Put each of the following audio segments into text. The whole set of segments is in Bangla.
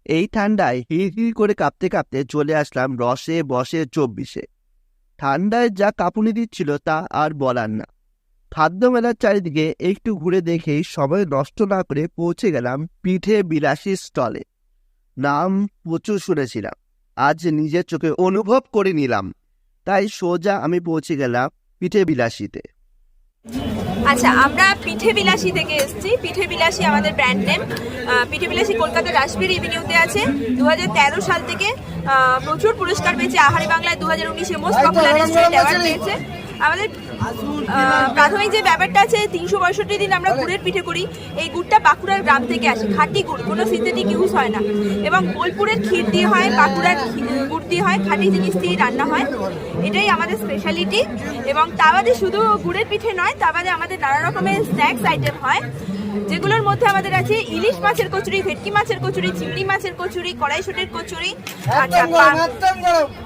এই ঠান্ডায় হিড় করে কাঁপতে কাঁপতে চলে আসলাম রসে বসে 24-এ। ঠান্ডায় যা কাঁপুনি দিচ্ছিল তা আর বলার না। খাদ্য মেলার চারিদিকে একটু ঘুরে দেখেই সময় নষ্ট না করে পৌঁছে গেলাম পিঠে বিলাসী স্টলে। নাম প্রচুর শুনেছিলাম, আজ নিজের চোখে অনুভব করে নিলাম। তাই সোজা আমি পৌঁছে গেলাম পিঠে বিলাসীতে। আচ্ছা, আমরা পিঠে বিলাসী থেকে এসেছি। পিঠে বিলাসী আমাদের ব্র্যান্ড নেম। পিঠে বিলাসী কলকাতার রাসবিহারী এভিনিউতে আছে। 2013 সাল থেকে প্রচুর পুরস্কার পেয়েছে। আহারে বাংলায় 2019-এ মোস্ট পপুলার রেস্টুরেন্ট অ্যাওয়ার্ড পেয়েছে। আমাদের প্রাথমিক যে ব্যাপারটা আছে, 365 দিন আমরা গুড়ের পিঠে করি। এই গুড়টা বাঁকুড়ার গ্রাম থেকে আসে, খাঁটি গুড়, কোনো সিনথেটিক ইউজ হয় না। এবং বোলপুরের ক্ষীর দিয়ে হয়, বাঁকুড়ার গুড় দিয়ে হয়, খাঁটি জিনিস দিয়ে রান্না হয়। এটাই আমাদের স্পেশালিটি। এবং তা বাদে শুধু গুড়ের পিঠে নয়, তা বাদে আমাদের নানা রকমের স্ন্যাক্স আইটেম হয়, যেগুলোর মধ্যে আমাদের আছে ইলিশ মাছের কচুরি, ভেটকি মাছের কচুরি, চিংড়ি মাছের কচুরি, কড়াইশুঁটির কচুরি,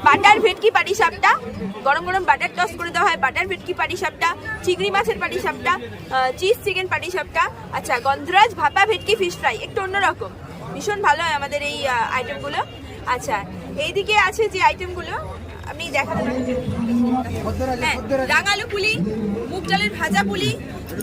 বাটার ভেটকি পাটিসাপটা, গরম গরম বাটার টস করে দেওয়া হয়, বাটার ভেটকি পাটিসাপটা, চিংড়ি মাছের পাটিসাপটা, চিজ চিকেন পাটিসাপটা, আচ্ছা গন্ধরাজ ভাপা ভেটকি ফিশ ফ্রাই, একটু অন্যরকম, ভীষণ ভালো হয় আমাদের এই আইটেমগুলো। আচ্ছা, এইদিকে আছে যে আইটেমগুলো আপনি দেখাতে পারেন। হ্যাঁ, রাঙালু পুলি, মুগ ডালের ভাজা পুলি,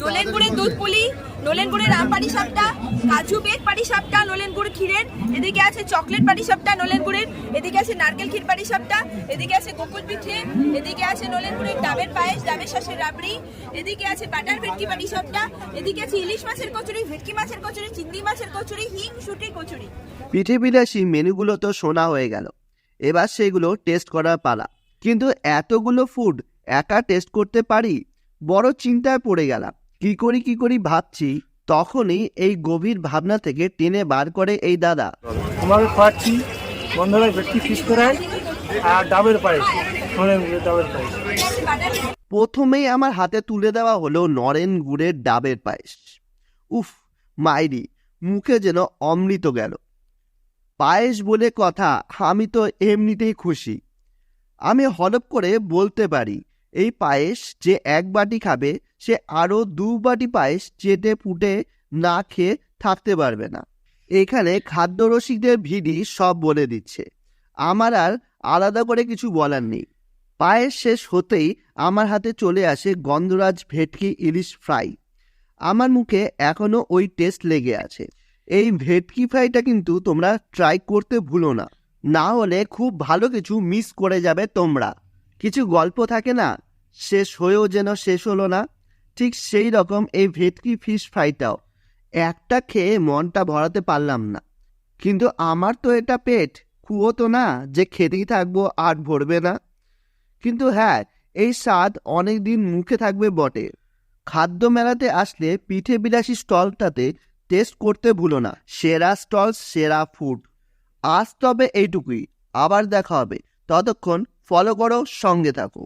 নলেন গুড়ের দুধ পুলি, নলেন গুড়ের আম পাটিসাপটা, কাজু বেক পাটিসাপটা নলেন গুড় ক্ষীরের, এদিকে আছে চকলেট পাটিসাপটা নলেন গুড়ের, এদিকে আছে নারকেল ক্ষীর পাটিসাপটা, এদিকে আছে গোকুল পিঠে, এদিকে আছে নলেন গুড়ের ডাবের পায়েস, ডাবের শাঁসের রাবড়ি, এদিকে আছে বাটার ভেটকি পাটিসাপটা, এদিকে আছে ইলিশ মাছের কচুরি, ভেটকি মাছের কচুরি, চিংড়ি মাছের কচুরি, হিং শুটি কচুরি। পিঠে বিলাসী মেনুগুলো তো শোনা হয়ে গেল, এবার সেগুলো টেস্ট করার পালা। কিন্তু এতগুলো ফুড একা টেস্ট করতে পারি? বড় চিন্তায় পড়ে গেলাম। কি করি ভাবছি, তখনই এই গভীর ভাবনা থেকে টেনে বার করে এই দাদা। তোমাকে খাওয়াচ্ছি বন্ধুরা ভেটকি ফিশ ফ্রাই আর ডাবের পায়েস, নলেন গুড়ের ডাবের পায়েস। প্রথমেই আমার হাতে তুলে দেওয়া হলো নরেন গুড়ের ডাবের পায়েস। উফ মাইরি, মুখে যেন অমৃত গেল। পায়েস বলে কথা, আমি তো এমনিতেই খুশি। আমি হলপ করে বলতে পারি, এই পায়েস যে এক বাটি খাবে সে আরও 2 বাটি পায়েস চেটে পুটে না খেয়ে থাকতে পারবে না। এখানে খাদ্য রসিকদের ভিড়ই সব বলে দিচ্ছে, আমার আর আলাদা করে কিছু বলার নেই। পায়েস শেষ হতেই আমার হাতে চলে আসে গন্ধরাজ ভেটকি ইলিশ ফ্রাই। আমার মুখে এখনও ওই টেস্ট লেগে আছে। এই ভেটকি ফ্রাইটা কিন্তু তোমরা ট্রাই করতে ভুলো না, না হলে খুব ভালো কিছু মিস করে যাবে তোমরা। কিছু গল্প থাকে না, শেষ হয়েও যেন শেষ হলো না, ঠিক সেই রকম এই ভেটকি ফিশ ফ্রাইটাও। একটা খেয়ে মনটা ভরাতে পারলাম না, কিন্তু আমার তো এটা পেট কুয়ো তো না যে খেতেই থাকবো আর ভরবে না। কিন্তু হ্যাঁ, এই স্বাদ অনেক দিন মুখে থাকবে বটে। খাদ্য মেলাতে আসলে পিঠে বিলাসী স্টলটাতে টেস্ট করতে ভুলো না। সেরা স্টল, সেরা ফুড। আজ তবে এইটুকুই, আবার দেখা হবে। ততক্ষণ ফলো করো, সঙ্গে থাকো।